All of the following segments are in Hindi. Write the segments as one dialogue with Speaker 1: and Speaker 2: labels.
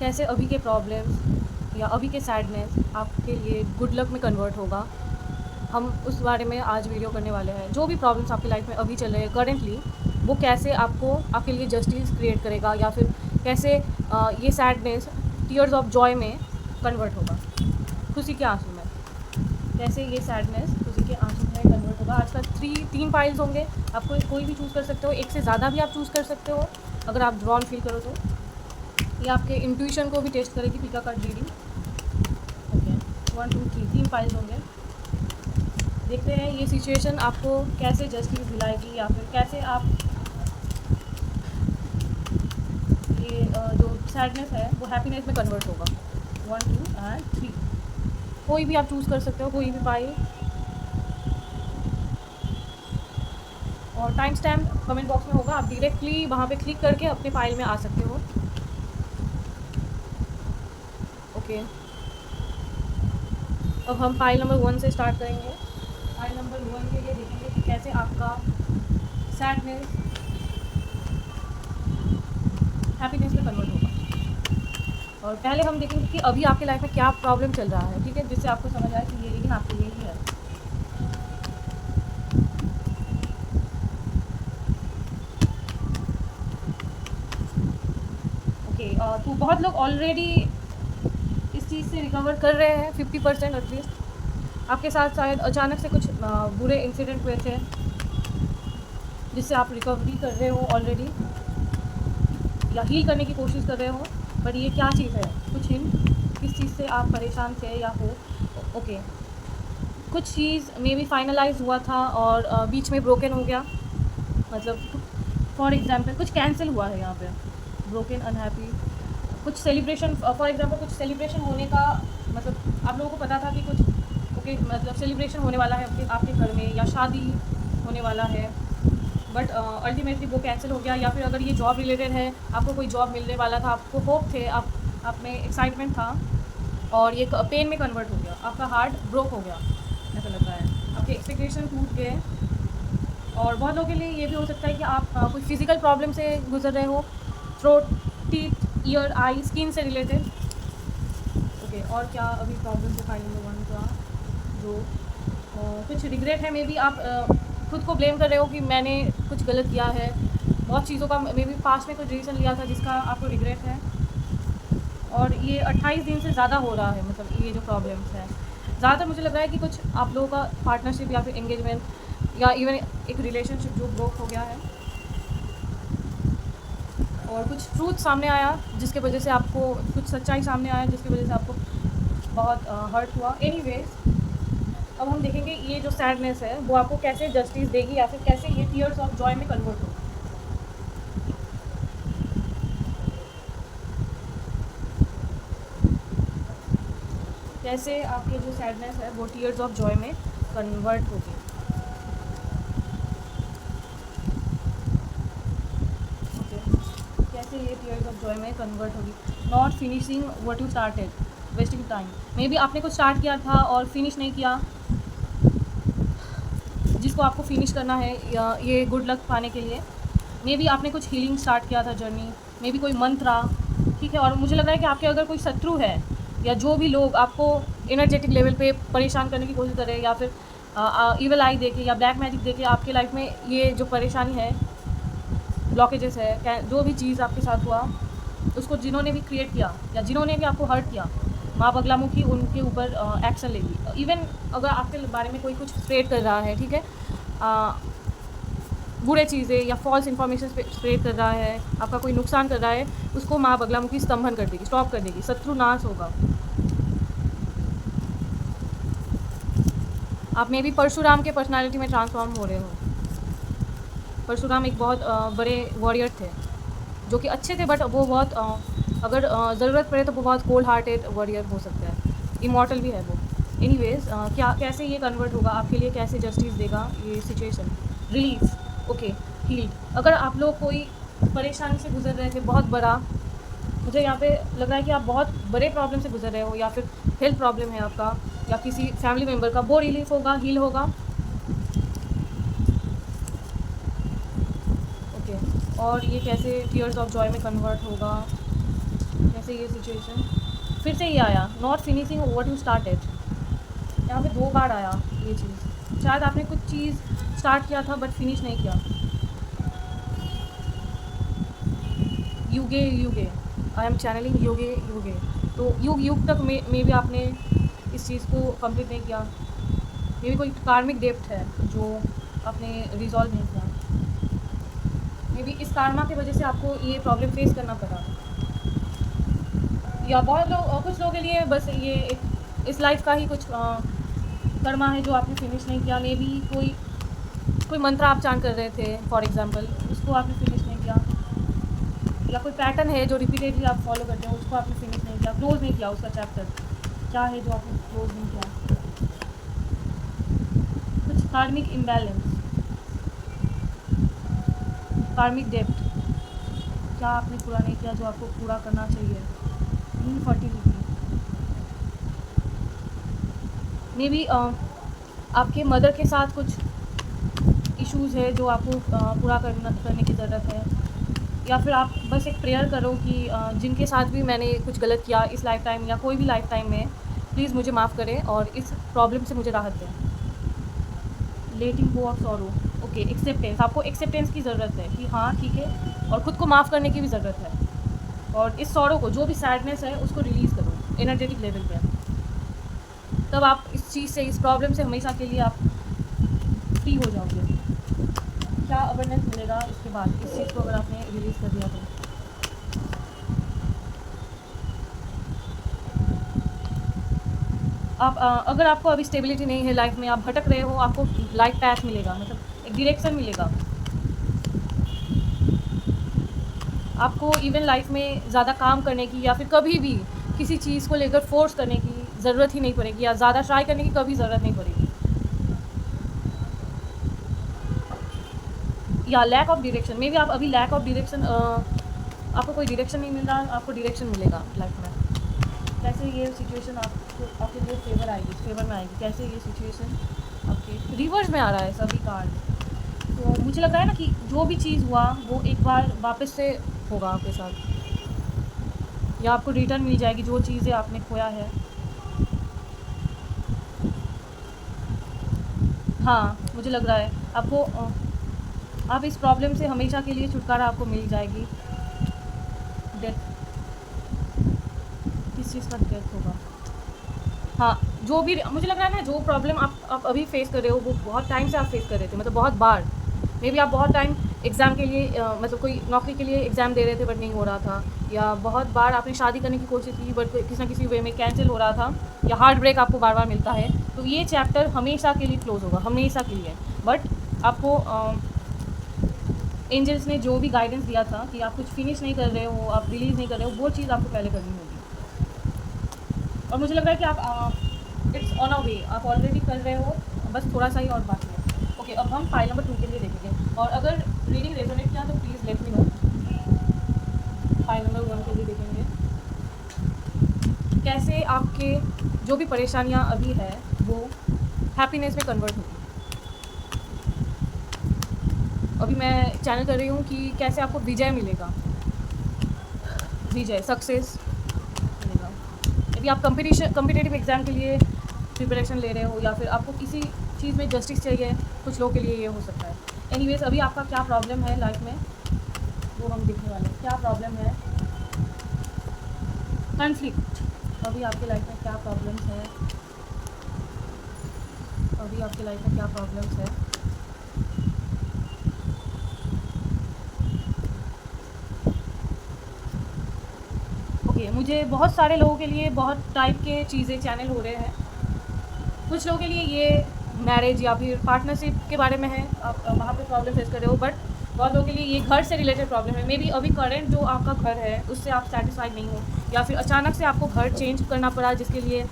Speaker 1: कैसे अभी के प्रॉब्लम्स या अभी के सैडनेस आपके लिए गुड लक में कन्वर्ट होगा, हम उस बारे में आज वीडियो करने वाले हैं। जो भी प्रॉब्लम्स आपकी लाइफ में अभी चल रहे हैं करेंटली, वो कैसे आपको आपके लिए जस्टिस क्रिएट करेगा, या फिर कैसे ये सैडनेस टीयर्स ऑफ जॉय में कन्वर्ट होगा, खुशी के आंसू में। कैसे ये सैडनेस खुशी के आंसू में कन्वर्ट होगा। आज का तीन फाइल्स होंगे, आपको कोई भी चूज़ कर सकते हो, एक से ज़्यादा भी आप चूज़ कर सकते हो अगर आप ड्रॉन फील करो तो। ये आपके इंट्यूशन को भी टेस्ट करेगी, पिका कार्ड रीडिंग। ओके, 1 2 3 3 फाइल्स होंगे। देखते हैं ये सिचुएशन आपको कैसे जस्टिस दिलाएगी, या फिर कैसे आप ये जो सैडनेस है वो हैप्पीनेस में कन्वर्ट होगा। 1 2 एंड 3, कोई भी आप चूज़ कर सकते हो, कोई भी फाइल। और टाइम स्टैम्प कमेंट बॉक्स में होगा, आप डायरेक्टली वहाँ पे क्लिक करके अपने फाइल में आ सकते हो। ओके, अब हम फाइल नंबर 1 से स्टार्ट करेंगे। फाइल नंबर 1 के लिए देखेंगे कि कैसे आपका सैडनेस हैप्पीनेस में कन्वर्ट होगा। और पहले हम देखेंगे कि अभी आपके लाइफ में क्या प्रॉब्लम चल रहा है, ठीक है, जिससे आपको समझ आए कि ये रीडिंग आपके लिए ही है। ओके, तो बहुत लोग ऑलरेडी इस चीज़ से रिकवर कर रहे हैं, 50% एटलीस्ट। आपके साथ शायद अचानक से कुछ बुरे इंसिडेंट हुए थे जिससे आप रिकवरी कर रहे हो ऑलरेडी, या हील करने की कोशिश कर रहे हो। पर ये क्या चीज़ है, कुछ हिंट, किस चीज़ से आप परेशान थे या हो। ओके, कुछ चीज़ मे बी फाइनलाइज हुआ था और बीच में ब्रोकन हो गया, मतलब फॉर एग्जांपल कुछ कैंसिल हुआ है यहाँ पे, ब्रोकन, अनहैप्पी। कुछ सेलिब्रेशन, फॉर एग्जांपल कुछ सेलिब्रेशन होने का, मतलब आप लोगों को पता था कि कुछ ओके मतलब सेलिब्रेशन होने वाला है आपके घर में, या शादी होने वाला है, बट अल्टीमेटली वो कैंसिल हो गया। या फिर अगर ये जॉब रिलेटेड है, आपको कोई जॉब मिलने वाला था, आपको होप थे, आप में एक्साइटमेंट था, और ये पेन में कन्वर्ट हो गया, आपका हार्ट ब्रोक हो गया, ऐसा लग रहा है, आपके एक्सपेक्टेशन टूट गए। और बहुत लोगों के लिए ये भी हो सकता है कि आप कोई फिजिकल प्रॉब्लम से गुजर रहे हो, थ्रोट, टीथ, ईयर, आई, स्किन से रिलेटेड। ओके, और क्या अभी प्रॉब्लम है फाइल नंबर 1 का, जो कुछ रिग्रेट है, मे बी आप खुद को ब्लेम कर रहे हो कि मैंने कुछ गलत किया है, बहुत चीज़ों का मे बी पास्ट में कुछ डिसीजन लिया था जिसका आपको रिग्रेट है। और ये 28 दिन से ज़्यादा हो रहा है, मतलब ये जो प्रॉब्लम्स है ज़्यादातर मुझे लग रहा है कि कुछ आप लोगों का पार्टनरशिप या फिर एंगेजमेंट या इवन एक रिलेशनशिप जो ब्रोक हो गया है, और कुछ ट्रूथ सामने आया जिसके वजह से आपको, कुछ सच्चाई सामने आया जिसकी वजह से आपको बहुत हर्ट हुआ। एनीवेज, अब हम देखेंगे ये जो सैडनेस है वो आपको कैसे जस्टिस देगी, या फिर कैसे ये टीयर्स ऑफ जॉय में कन्वर्ट होगी। कैसे आपके जो सैडनेस है वो टीयर्स ऑफ जॉय में कन्वर्ट होगी। ओके, कैसे ये टीयर्स ऑफ जॉय में कन्वर्ट होगी। Not finishing what you started, wasting time. May be आपने कुछ स्टार्ट किया था और फिनिश नहीं किया, जिसको आपको फिनिश करना है ये गुड लक पाने के लिए। मे बी आपने कुछ हीलिंग स्टार्ट किया था जर्नी, मे बी कोई मंत्रा, ठीक है। और मुझे लग रहा है कि आपके अगर कोई शत्रु है, या जो भी लोग आपको एनर्जेटिक लेवल पे परेशान करने की कोशिश कर रहे हैं, या फिर ईवल आई देके या ब्लैक मैजिक देके आपके लाइफ में ये जो परेशानी है, ब्लॉकेजेस है, जो भी चीज़ आपके साथ हुआ, उसको जिन्होंने भी क्रिएट किया या जिन्होंने भी आपको हर्ट किया, माँ बगलामुखी उनके ऊपर एक्शन लेगी। इवन अगर आपके बारे में कोई कुछ स्प्रेड कर रहा है, ठीक है, बुरे चीज़ें या फॉल्स इन्फॉर्मेशन स्प्रेड कर रहा है, आपका कोई नुकसान कर रहा है, उसको माँ बगलामुखी स्तंभन कर देगी, स्टॉप कर देगी, शत्रु नाश होगा। आप मे भी परशुराम के पर्सनालिटी में ट्रांसफॉर्म हो रहे हो। परशुराम एक बहुत बड़े वॉरियर थे, जो कि अच्छे थे, बट वो बहुत अगर ज़रूरत पड़े तो वो बहुत कोल्ड हार्टेड वॉरियर हो सकता है, इमॉर्टल भी है वो। एनीवेज, क्या कैसे ये कन्वर्ट होगा आपके लिए, कैसे जस्टिस देगा ये सिचुएशन। Relief, okay, heeled. अगर आप लोग कोई परेशानी से गुजर रहे थे बहुत बड़ा, मुझे यहाँ पे लग रहा है कि आप बहुत बड़े प्रॉब्लम से गुजर रहे हो, या फिर हेल्थ प्रॉब्लम है आपका, या किसी फैमिली मेम्बर का, वो रिलीफ होगा, हील होगा। ओके, और ये कैसे टीयर्स ऑफ जॉय में कन्वर्ट होगा, कैसे ये सिचुएशन फिर से ये आया, not finishing what you started. यहाँ पे 2 बार आया ये चीज़। शायद आपने कुछ चीज़ स्टार्ट किया था बट फिनिश नहीं किया। युगे युगे, आई एम चैनलिंग युगे युगे। तो युग तक मे भी आपने इस चीज़ को कंप्लीट नहीं किया। मे भी कोई कार्मिक डेप्थ है जो आपने रिजॉल्व नहीं किया। मे बी इस कार्मा की वजह से आपको ये प्रॉब्लम फेस करना पड़ा। या बहुत लोग, कुछ लोगों के लिए बस ये इस लाइफ का ही कुछ कर्मा है जो आपने फिनिश नहीं किया। मे बी कोई मंत्र आप चांट कर रहे थे फॉर एग्जांपल, उसको आपने फिनिश नहीं किया। या कोई पैटर्न है जो रिपीटेडली आप फॉलो करते हो, उसको आपने फिनिश नहीं किया, क्लोज नहीं किया उसका चैप्टर। क्या है जो आपने क्लोज नहीं किया? कुछ कार्मिक इम्बैलेंस, कार्मिक डेप्थ, क्या आपने पूरा नहीं किया जो आपको पूरा करना चाहिए? इनफर्टिलिटी, मे बी आपके मदर के साथ कुछ इश्यूज़ है जो आपको पूरा करने की ज़रूरत है। या फिर आप बस एक प्रेयर करो कि जिनके साथ भी मैंने कुछ गलत किया इस लाइफ टाइम या कोई भी लाइफ टाइम में, प्लीज़ मुझे माफ़ करें और इस प्रॉब्लम से मुझे राहत दें। लेटिंग गो ऑफ सॉरो, ओके, एक्सेप्टेंस, आपको एक्सेप्टेंस की ज़रूरत है कि हाँ ठीक है, और ख़ुद को माफ़ करने की भी ज़रूरत है। और इस सॉरो को, जो भी सैडनेस है, उसको रिलीज़ करो एनर्जेटिक लेवल पे। तब आप इस चीज़ से, इस प्रॉब्लम से हमेशा के लिए आप फ्री हो जाओगे। क्या अवेयरनेस मिलेगा इसके बाद, इस चीज़ को अगर आपने रिलीज़ कर दिया तो। आप अगर आपको अभी स्टेबिलिटी नहीं है लाइफ में, आप भटक रहे हो, आपको लाइफ पैथ मिलेगा, मतलब एक डायरेक्शन मिलेगा। आपको इवन लाइफ में ज़्यादा काम करने की या फिर कभी भी किसी चीज़ को लेकर फोर्स करने की ज़रूरत ही नहीं पड़ेगी, या ज़्यादा ट्राई करने की कभी ज़रूरत नहीं पड़ेगी। या lack of direction, maybe आप अभी लैक ऑफ डायरेक्शन, आपको कोई डायरेक्शन नहीं मिल रहा, आपको डायरेक्शन मिलेगा लाइफ में। कैसे ये सिचुएशन आपके लिए फेवर में आएगी, कैसे ये सिचुएशन आपके रिवर्स में आ रहा है सभी कार्ड। तो मुझे लग रहा है ना कि जो भी चीज़ हुआ वो एक बार वापस से होगा आपके साथ, या आपको रिटर्न मिल जाएगी जो चीज़ें आपने खोया है। हाँ, मुझे लग रहा है आपको आप इस प्रॉब्लम से हमेशा के लिए छुटकारा आपको मिल जाएगी। डेथ, किस चीज़ का डेथ होगा? हाँ, जो भी मुझे लग रहा है ना, जो प्रॉब्लम आप अभी फेस कर रहे हो वो बहुत टाइम से आप फेस कर रहे थे, मतलब बहुत बार। मे बी आप बहुत टाइम एग्ज़ाम के लिए मतलब कोई नौकरी के लिए एग्ज़ाम दे रहे थे बट नहीं हो रहा था, या बहुत बार आपने शादी करने की कोशिश की बट किसी ना किसी वे में कैंसिल हो रहा था, या हार्ट ब्रेक आपको बार बार मिलता है। तो ये चैप्टर हमेशा के लिए क्लोज होगा, हमेशा के लिए। बट आपको एंजल्स ने जो भी गाइडेंस दिया था कि आप कुछ फिनिश नहीं कर रहे हो, आप रिलीज़ नहीं कर रहे हो, वो चीज़ आपको पहले करनी होगी। और मुझे लग रहा है कि आप इट्स ऑन अ वे, आप ऑलरेडी कर रहे हो, बस थोड़ा सा ही और बाकी है। ओके, अब हम फाइल नंबर 2 के लिए देखेंगे, और अगर रीडिंग रेजोनेट किया तो please let me no. File number 1 के लिए देखेंगे कैसे आपके जो भी परेशानियाँ अभी है वो हैप्पीनेस में कन्वर्ट होगी। अभी मैं चैनल कर रही हूँ कि कैसे आपको विजय मिलेगा, विजय, सक्सेस मिलेगा। यदि आप कम्पिटिटिव एग्ज़ाम के लिए प्रिपरेशन ले रहे हो, या फिर आपको किसी चीज़ में जस्टिस चाहिए, कुछ लोगों के लिए ये हो सकता है। एनीवेज, अभी आपका क्या प्रॉब्लम है लाइफ में वो हम देखने वाले हैं। क्या प्रॉब्लम है? कॉन्फ्लिक्ट। अभी आपके लाइफ में क्या प्रॉब्लम्स है? अभी आपके लाइफ में क्या प्रॉब्लम्स है? ओके, मुझे बहुत सारे लोगों के लिए बहुत टाइप के चीज़ें चैनल हो रहे हैं। कुछ लोगों के लिए ये मैरिज या फिर पार्टनरशिप के बारे में है, आप वहाँ पे प्रॉब्लम फेस कर रहे हो। बट बहुत लोगों के लिए ये घर से रिलेटेड प्रॉब्लम है। मे बी अभी करंट जो आपका घर है उससे आप सेटिस्फाइड नहीं हो, या फिर अचानक से आपको घर चेंज करना पड़ा जिसके लिए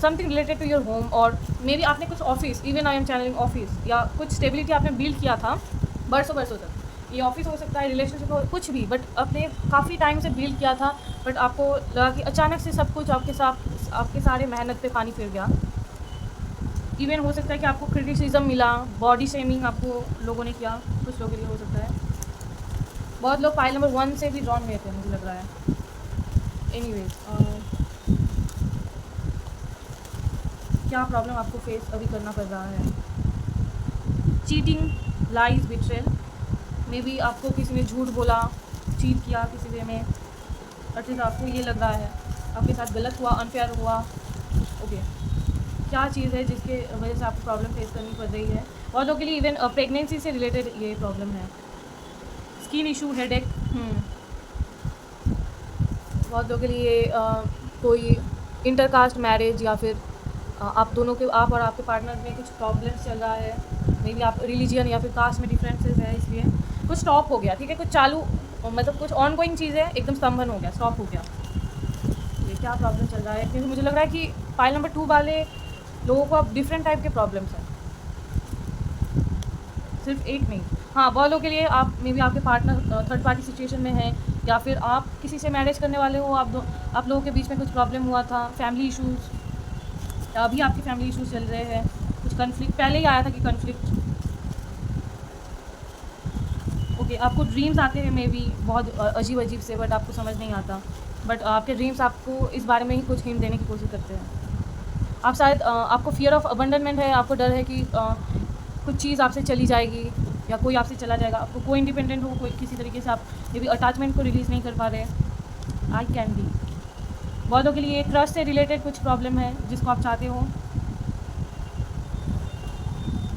Speaker 1: something related to your home, और मे बी आपने कुछ office, even I am channelling office, या कुछ स्टेबिलिटी आपने बिल्ड किया था बरसों तक। ये ऑफिस हो सकता है, रिलेशनशिप हो, कुछ भी, बट आपने काफ़ी टाइम से बिल्ड किया था, बट आपको लगा कि अचानक से सब कुछ आपके सारे मेहनत पे पानी फिर गया। इवन हो सकता है कि आपको क्रिटिसिज्म मिला, बॉडी शेमिंग आपको लोगों ने किया, कुछ लोगों के लिए हो सकता है। बहुत लोग फाइल नंबर 1 से भी ड्रॉन हुए थे, मुझे लग रहा है। एनीवेज, क्या प्रॉब्लम आपको फेस अभी करना पड़ रहा है? Cheating, lies, betrayal. May be आपको किसी ने झूठ बोला, चीट किया किसी वे में, एटलीस्ट आपको ये लग रहा है आपके साथ गलत हुआ, अनफेयर हुआ। ओके, क्या चीज़ है जिसके वजह से आपको प्रॉब्लम फेस करनी पड़ रही है? बहुत लोगों के लिए इवन प्रेगनेंसी से रिलेटेड ये प्रॉब्लम है। Skin issue, headache. बहुत लोगों के लिए कोई इंटरकास्ट मैरिज या फिर आप और आपके पार्टनर में कुछ प्रॉब्लम्स चल रहा है। मे बी आप रिलीजियन या फिर कास्ट में डिफरेंसेस है, इसलिए कुछ स्टॉप हो गया। ठीक है, कुछ चालू मतलब कुछ ऑन गोइंग चीज़ है, एकदम स्तंभन हो गया, स्टॉप हो गया। ये क्या प्रॉब्लम चल रहा है? क्योंकि मुझे लग रहा है कि फाइल नंबर 2 वाले लोगों को अब डिफरेंट टाइप के प्रॉब्लम्स हैं, सिर्फ एक नहीं। हाँ, बहुत लोगों के लिए आप मे बी आपके पार्टनर थर्ड पार्टी सिचुएशन में है, या फिर आप किसी से मैरिज करने वाले हो, आप लोगों के बीच में कुछ प्रॉब्लम हुआ था, फैमिली इशूज़, अभी आपके फैमिली इशूज़ चल रहे हैं, कुछ कन्फ्लिक्ट पहले ही आया था कि कन्फ्लिक्ट। ओके, आपको ड्रीम्स आते हैं मे बी बहुत अजीब अजीब से, बट आपको समझ नहीं आता, बट आपके ड्रीम्स आपको इस बारे में ही कुछ हिंट देने की कोशिश करते हैं। आप शायद आपको फियर ऑफ अबंडनमेंट है, आपको डर है कि कुछ चीज़ आपसे चली जाएगी या कोई आपसे चला जाएगा। आपको कोई इंडिपेंडेंट हो, कोई किसी तरीके से आप ये भी अटैचमेंट को रिलीज़ नहीं कर पा रहे। I can be. बहुत लोगों के लिए ट्रस्ट से रिलेटेड कुछ प्रॉब्लम है जिसको आप चाहते हो।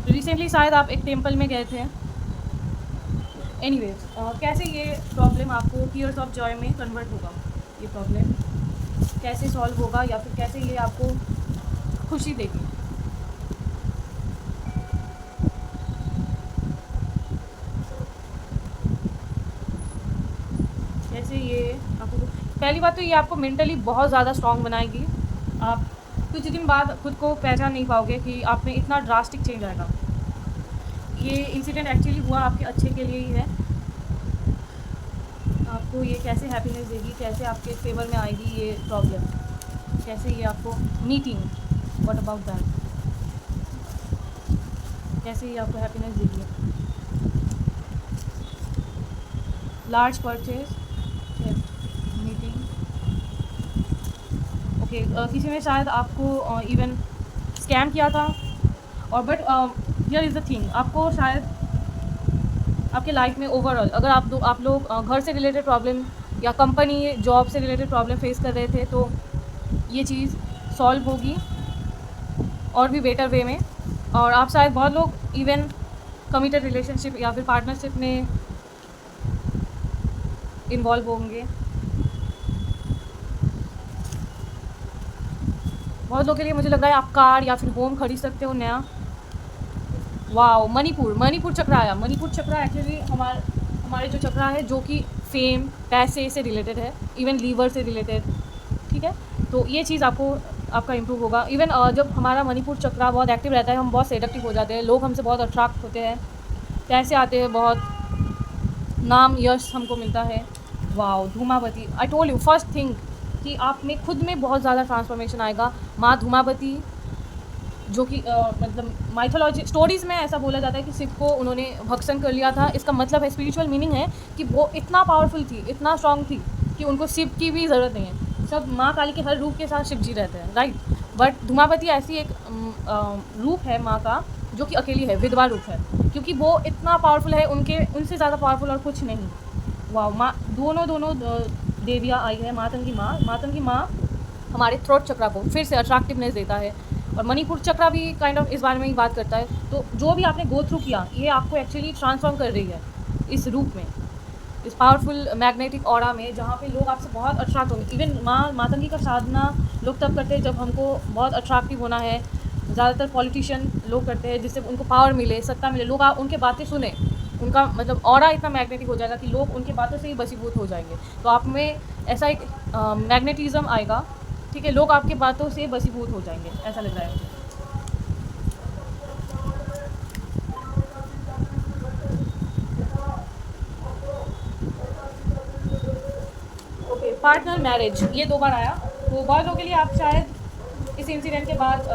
Speaker 1: रिसेंटली शायद आप एक टेम्पल में गए थे। एनीवेज, कैसे ये प्रॉब्लम आपको टीयर्स ऑफ जॉय में कन्वर्ट होगा? ये प्रॉब्लम कैसे सॉल्व होगा, या फिर कैसे ये आपको खुशी देगी? कैसे ये आपको, पहली बात तो ये आपको मेंटली बहुत ज़्यादा स्ट्रॉन्ग बनाएगी। आप कुछ दिन बाद खुद को पहचान नहीं पाओगे कि आप में इतना ड्रास्टिक चेंज आएगा। ये इंसिडेंट एक्चुअली हुआ आपके अच्छे के लिए ही है। आपको ये कैसे हैप्पीनेस देगी, कैसे आपके फेवर में आएगी ये प्रॉब्लम, कैसे ये आपको मीटिंग, व्हाट अबाउट दैट, कैसे ये आपको हैप्पीनेस देगी? Large purchase, meeting. ओके, किसी ने शायद आपको इवन स्कैम किया था, और but here is the thing, आपको शायद आपके लाइफ में ओवरऑल अगर आप लोग घर से रिलेटेड प्रॉब्लम या कंपनी जॉब से रिलेटेड प्रॉब्लम फेस कर रहे थे, तो ये चीज़ सॉल्व होगी और भी बेटर वे में। और आप शायद बहुत लोग इवन कमिटेड रिलेशनशिप या फिर पार्टनरशिप में इन्वॉल्व होंगे। बहुत लोगों के लिए मुझे लग रहा है आप कार या फिर होम खरीद सकते हो नया। वाओ, मणिपुर चक्र आया। मणिपुर चक्र एक्चुअली हमारे जो चक्र है जो कि फेम, पैसे से रिलेटेड है, इवन लीवर से रिलेटेड। ठीक है, तो ये चीज़ आपका इम्प्रूव होगा। इवन जब हमारा मणिपुर चक्र बहुत एक्टिव रहता है, हम बहुत सेडक्टिव हो जाते हैं, लोग हमसे बहुत अट्रैक्ट होते हैं, पैसे आते हैं, बहुत नाम यश हमको मिलता है। Wow, Dhumavati, I told you first thing कि आप में खुद में बहुत ज़्यादा ट्रांसफॉर्मेशन आएगा। माँ धूमावती जो कि मतलब माइथोलॉजी स्टोरीज़ में ऐसा बोला जाता है कि शिव को उन्होंने भक्षण कर लिया था। इसका मतलब है, स्पिरिचुअल मीनिंग है कि वो इतना पावरफुल थी, इतना स्ट्रांग थी कि उनको शिव की भी ज़रूरत नहीं है। सब माँ काली के हर रूप के साथ शिव जी रहते हैं, राइट। बट धूमावती ऐसी एक रूप है माँ का जो कि अकेली है, विधवा रूप है, क्योंकि वो इतना पावरफुल है, उनसे ज़्यादा पावरफुल और कुछ नहीं। वाह, माँ दोनों देवियाँ आई है। मातंगी माँ हमारे थ्रोट चक्र को फिर से अट्रैक्टिवनेस देता है, और मणिपुर चक्र भी काइंड ऑफ इस बारे में ही बात करता है। तो जो भी आपने गो थ्रू किया, ये आपको एक्चुअली ट्रांसफॉर्म कर रही है इस रूप में, इस पावरफुल मैग्नेटिक ऑरा में, जहाँ पे लोग आपसे बहुत अट्रैक्ट होंगे। इवन मातंगी का साधना लोग तब करते हैं जब हमको बहुत अट्रैक्टिव होना है। ज़्यादातर पॉलिटिशियन लोग करते हैं जिससे उनको पावर मिले, सत्ता मिले, लोग उनके बातें सुने, उनका मतलब ऑरा इतना मैग्नेटिक हो जाएगा कि लोग उनके बातों से ही बसीभूत हो जाएंगे। तो आप में ऐसा एक मैग्नेटिज्म आएगा, ठीक है, लोग आपके बातों से बसीभूत हो जाएंगे, ऐसा लग रहा है मुझे। ओके, पार्टनर मैरिज, ये 2 बार आया। तो बहुत लोगों के लिए आप शायद इस इंसिडेंट के बाद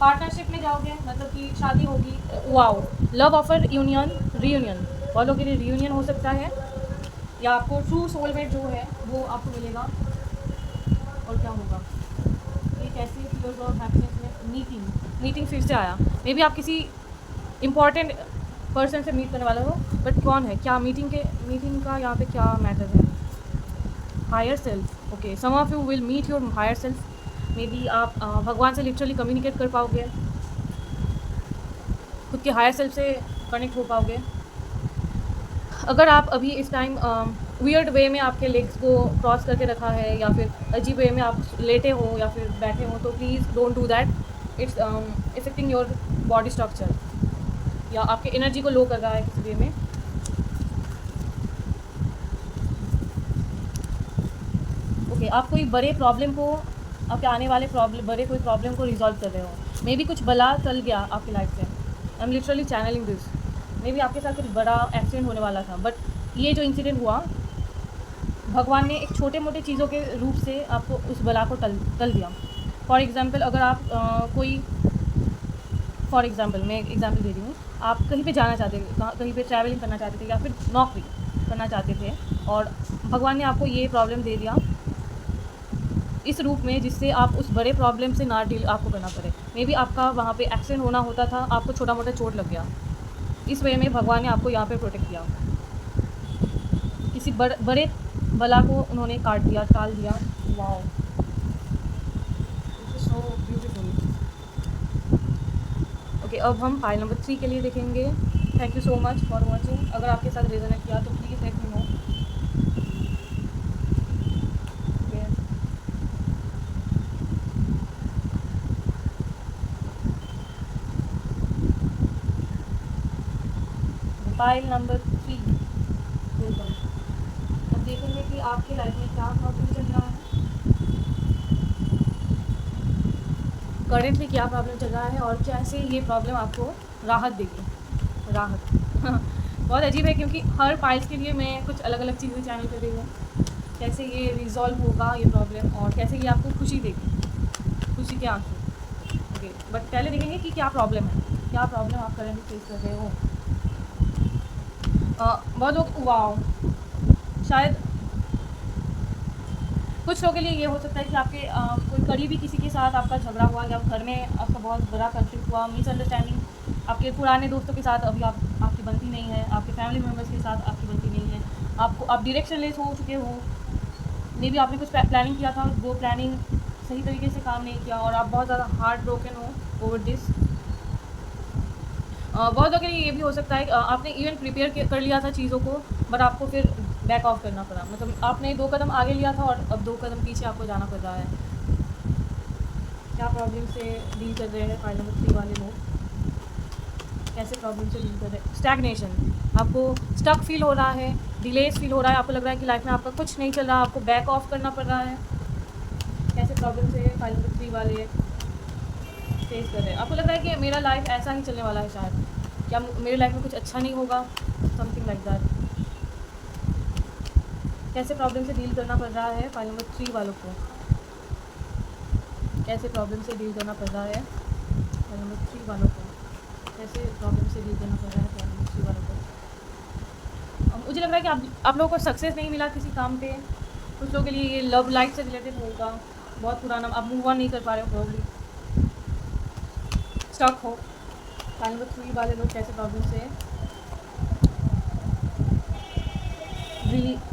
Speaker 1: पार्टनरशिप में जाओगे, मतलब कि शादी होगी। Wow, love offer union, reunion, बहुत लोगों के लिए रीयूनियन हो सकता है, या आपको ट्रू सोलमेट जो है वो आपको मिलेगा। होगा। ये कैसे फियर्स और हैप्पीनेस में मीटिंग फिर से आया। मे बी आप किसी इम्पॉर्टेंट पर्सन से मीट करने वाला हो, बट कौन है, क्या मीटिंग का यहाँ पे क्या मैटर है? Higher self. Okay, some of you will meet your higher self. Maybe आप भगवान से लिटरली कम्युनिकेट कर पाओगे, खुद के हायर सेल्फ से कनेक्ट हो पाओगे। अगर आप अभी इस टाइम वियर्ड वे में आपके लेग्स को क्रॉस करके रखा है, या फिर अजीब वे में आप लेटे हो या फिर बैठे हो, तो please don't do that. It's affecting your body structure, या आपके एनर्जी को लो कर रहा है किसी वे में। ओके, आप कोई बड़े प्रॉब्लम को, आपके आने वाले बड़े कोई प्रॉब्लम को रिजॉल्व कर रहे हो। मे बी कुछ बला चल गया आपकी लाइफ से। I am literally channelling this. Maybe आपके साथ कुछ बड़ा एक्सीडेंट होने वाला था, बट ये जो इंसिडेंट हुआ, भगवान ने एक छोटे मोटे चीज़ों के रूप से आपको उस बला को टल दिया। फॉर एग्ज़ाम्पल, अगर आप फॉर एग्ज़ाम्पल मैं एक एग्ज़ाम्पल दे रही हूँ। आप कहीं पे जाना चाहते थे, कहीं पे ट्रैवलिंग करना चाहते थे, या फिर नौकरी करना चाहते थे, और भगवान ने आपको ये प्रॉब्लम दे दिया इस रूप में, जिससे आप उस बड़े प्रॉब्लम से ना डील आपको करना पड़े। मे बी आपका वहाँ पे एक्सीडेंट होना होता था, आपको छोटा मोटा चोट लग गया, इस वे में भगवान ने आपको यहाँ पे प्रोटेक्ट किया। किसी बड़े बला को उन्होंने काट दिया, टाल दिया। Wow, so beautiful. ओके, अब हम फाइल नंबर 3 के लिए देखेंगे। Thank you so much for watching. अगर आपके साथ रेजोनेट किया तो please let me no. File number 3, welcome. अब देखेंगे कि आपकी लाइफ में क्या प्रॉब्लम चल रहा है, करेंटली क्या प्रॉब्लम चल रहा है, और कैसे ये प्रॉब्लम आपको राहत देगी। राहत बहुत अजीब है, क्योंकि हर फाइल्स के लिए मैं कुछ अलग अलग चीज़ें चैनल कर रही हूँ। कैसे ये रिजॉल्व होगा ये प्रॉब्लम, और कैसे ये आपको खुशी देगी, खुशी के आंसू। ओके, बट पहले देखेंगे कि क्या प्रॉब्लम है, क्या प्रॉब्लम आप करेंटली फेस कर रहे हो। बहुत लोग, वाओ, शायद कुछ लोगों के लिए ये हो सकता है कि आपके कोई करीबी किसी के साथ आपका झगड़ा हुआ, या घर में आपका बहुत बड़ा कन्फ्लिक्ट हुआ, मिसअंडरस्टैंडिंग आपके पुराने दोस्तों के साथ अभी आपकी बनती नहीं है, आपके फैमिली मेम्बर्स के साथ आपकी बनती नहीं है, आप डायरेक्शनलेस हो चुके हो। मे बी आपने कुछ प्लानिंग किया था, वो प्लानिंग सही तरीके से काम नहीं किया, और आप बहुत ज़्यादा हार्ट ब्रोकन हो ओवर दिस। बहुत लोगों के लिए ये भी हो सकता है आपने इवन प्रिपेयर कर लिया था चीज़ों को, बट आपको फिर बैक ऑफ करना पड़ा। मतलब आपने 2 कदम आगे लिया था, और अब 2 कदम पीछे आपको जाना पड़ रहा है। क्या प्रॉब्लम से डील कर रहे हैं फाइल नंबर 3 वाले लोग, कैसे प्रॉब्लम से डील कर रहे हैं। स्टैग्नेशन, आपको स्टक फील हो रहा है, डिलेस फील हो रहा है, आपको लग रहा है कि लाइफ में आपका कुछ नहीं चल रहा, आपको बैक ऑफ करना पड़ रहा है। कैसे प्रॉब्लम से फाइल नंबर 3 वाले फेस कर रहे हैं। आपको लग रहा है कि मेरा लाइफ ऐसा ही चलने वाला है, शायद क्या मेरे लाइफ में कुछ अच्छा नहीं होगा, समथिंग लाइक दैट। कैसे प्रॉब्लम से डील करना पड़ रहा है फाइल नंबर 3 वालों को, कैसे प्रॉब्लम से डील करना पड़ रहा है फाइल नंबर 3 वालों को, कैसे प्रॉब्लम से डील करना पड़ रहा है फाइल नंबर 3 वालों को। मुझे लग रहा है कि आप लोगों को सक्सेस नहीं मिला किसी काम पे। कुछ लोगों के लिए ये लव लाइफ से रिलेटेड होगा, बहुत पुराना, आप मूव ऑन नहीं कर पा रहे हो, प्रॉब्लम स्टक हो। फाइल नंबर 3 वाले लोग कैसे प्रॉब्लम से,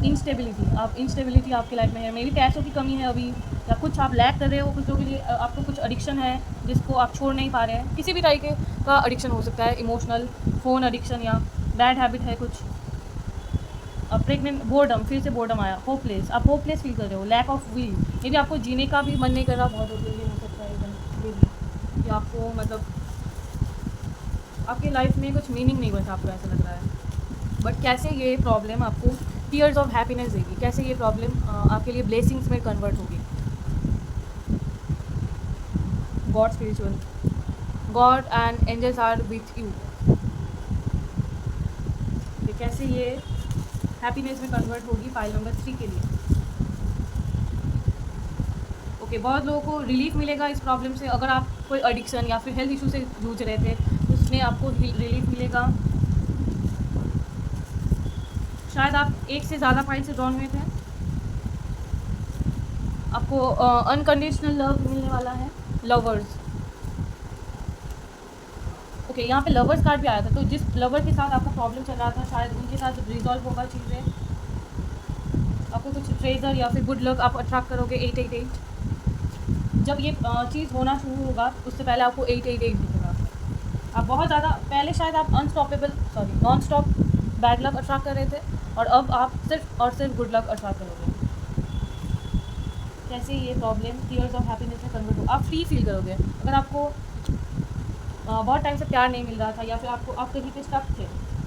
Speaker 1: इंस्टेबिलिटी आपकी लाइफ में है। मेरी पैसों की कमी है अभी, या कुछ आप लैक कर रहे हो। कुछ लोगों के लिए आपको कुछ एडिक्शन है जिसको आप छोड़ नहीं पा रहे हैं। किसी भी तरीके का एडिक्शन हो सकता है, इमोशनल, फ़ोन एडिक्शन, या बैड हैबिट है कुछ। प्रेगनेंट, बोर्डम, फिर से बोर्डम आया, होपलेस, आप होपलेस फील कर रहे हो, lack of will. Maybe आपको जीने का भी मन नहीं कर रहा, बहुत लोगों के लिए हो सकता है ये भी, कि आपको मतलब आपकी लाइफ में कुछ मीनिंग नहीं बचा, आपको ऐसा लग रहा है। बट कैसे ये प्रॉब्लम आपको टीयर्स ऑफ हैप्पीनेस देगी, कैसे ये प्रॉब्लम आपके लिए ब्लेसिंग्स में कन्वर्ट होगी। God spiritual, God and angels are with you. कैसे ये हैप्पीनेस में कन्वर्ट होगी फाइल नंबर 3 के लिए। ओके, बहुत लोगों को रिलीफ मिलेगा इस प्रॉब्लम से। अगर आप कोई एडिक्शन या फिर हेल्थ इशू से जूझ रहे थे, उसमें आपको रिलीफ मिलेगा। शायद आप एक से ज़्यादा फाइल से ड्रॉन हुए थे। आपको अनकंडीशनल लव मिलने वाला है, लवर्स। ओके, यहाँ पे लवर्स कार्ड भी आया था, तो जिस लवर के साथ आपका प्रॉब्लम चल रहा था शायद उनके साथ रिजॉल्व होगा चीज़ें। आपको कुछ ट्रेजर या फिर गुड लक आप अट्रैक्ट करोगे 888। जब ये चीज़ होना शुरू होगा उससे पहले आपको 888 दिखेगा। आप बहुत ज़्यादा पहले शायद आप non stop bad luck attract कर रहे थे, और अब आप सिर्फ और सिर्फ गुड लक अट्रैक्ट करोगे। कैसे ये प्रॉब्लम टीयर्स ऑफ हैप्पीनेस में कन्वर्ट हो, आप फ्री फील करोगे। अगर आपको बहुत टाइम से प्यार नहीं मिल रहा था, या फिर आप कहीं पे स्टक थे,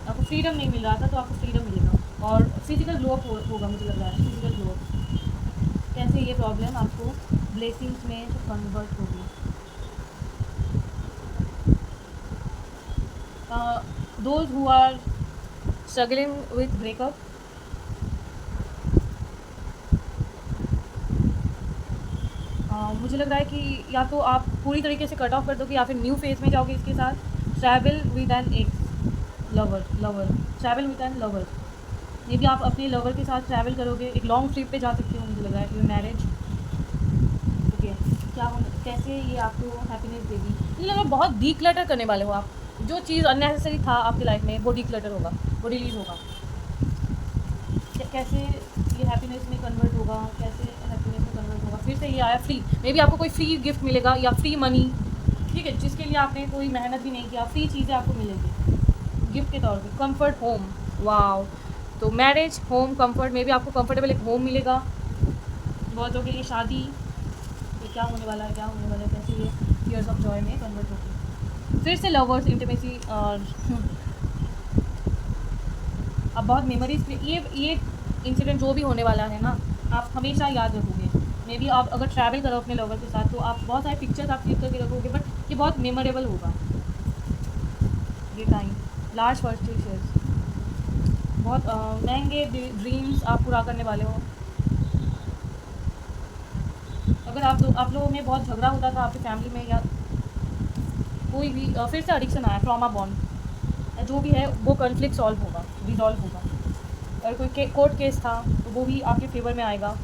Speaker 1: आपको फ्रीडम नहीं मिल रहा था, तो आपको फ्रीडम मिलेगा। और फिजिकल ग्लो अप होगा, मुझे लग रहा है फिजिकल ग्लो अप। कैसे ये प्रॉब्लम आपको ब्लेसिंग्स में कन्वर्ट होगी। Those who are struggling with breakup, मुझे लग रहा है कि या तो आप पूरी तरीके से कट ऑफ कर दोगे, या फिर न्यू फेज में जाओगे इसके साथ। Travel with an ex lover travel with an lover. Maybe आप अपने लवर के साथ ट्रैवल करोगे, एक लॉन्ग ट्रिप पे जा सकते हो, मुझे लग रहा है। Your marriage, okay. क्या हो, कैसे ये आपको हैप्पीनेस देगी। मुझे लग रहा है बहुत डीक्लटर करने वाले हो आप। जो चीज़ अननेसेसरी था आपकी लाइफ में वो डीक्लटर होगा, वो रिलीज़ होगा। कैसे ये हैप्पीनेस में कन्वर्ट होगा, कैसे हैप्पीनेस में कन्वर्ट होगा। फिर से ये आया फ्री। मे बी आपको कोई फ्री गिफ्ट मिलेगा या फ्री मनी, ठीक है, जिसके लिए आपने कोई मेहनत भी नहीं किया, फ्री चीज़ें आपको मिलेगी गिफ्ट के तौर पे। Comfort home, wow. तो marriage, home, comfort. Maybe आपको कंफर्टेबल एक होम मिलेगा। बहुतों के लिए शादी। ये क्या होने वाला है, क्या होने वाला है, कैसे ये टीयर्स ऑफ जॉय में कन्वर्ट होगी। फिर से लवर्स, इंटीमेसी। और अब बहुत मेमोरीज पे ये इंसिडेंट जो भी होने वाला है ना, आप हमेशा याद रखोगे। मे बी आप अगर ट्रैवल करो अपने लवर के साथ, तो आप बहुत सारे पिक्चर्स आप क्लिक करके रखोगे, बट ये बहुत मेमोरेबल होगा। ये टाइम लार्ज परचेसेस, बहुत महंगे ड्रीम्स आप पूरा करने वाले हो। अगर आप लोगों में बहुत झगड़ा होता था आपकी फैमिली में, या कोई भी फिर से एडिक्शन आया, ट्रॉमा बॉन्ड, जो भी है वो कॉन्फ्लिक्ट सॉल्व होगा, रिजॉल्व होगा। अगर कोई कोर्ट केस था तो वो भी आपके फेवर में आएगा।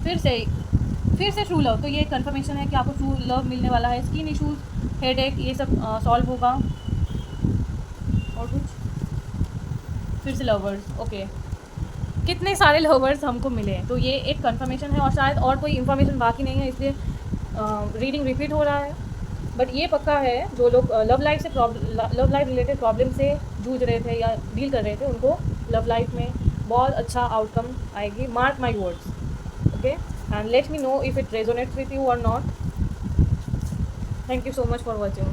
Speaker 1: फिर से ट्रू लव, तो ये कंफर्मेशन है कि आपको ट्रू लव मिलने वाला है। स्किन इश्यूज, हेडेक, ये सब सॉल्व होगा। और कुछ, फिर से लवर्स, ओके। कितने सारे लवर्स हमको मिले, तो ये एक कंफर्मेशन है, और शायद और कोई इन्फॉर्मेशन बाकी नहीं है, इसलिए रीडिंग रिपीट हो रहा है। बट ये पक्का है, जो लोग लव लाइफ रिलेटेड प्रॉब्लम से जूझ रहे थे या डील कर रहे थे, उनको लव लाइफ में बहुत अच्छा आउटकम आएगी। Mark my words, okay, and let me know if it resonates with you और not. Thank you so much for watching.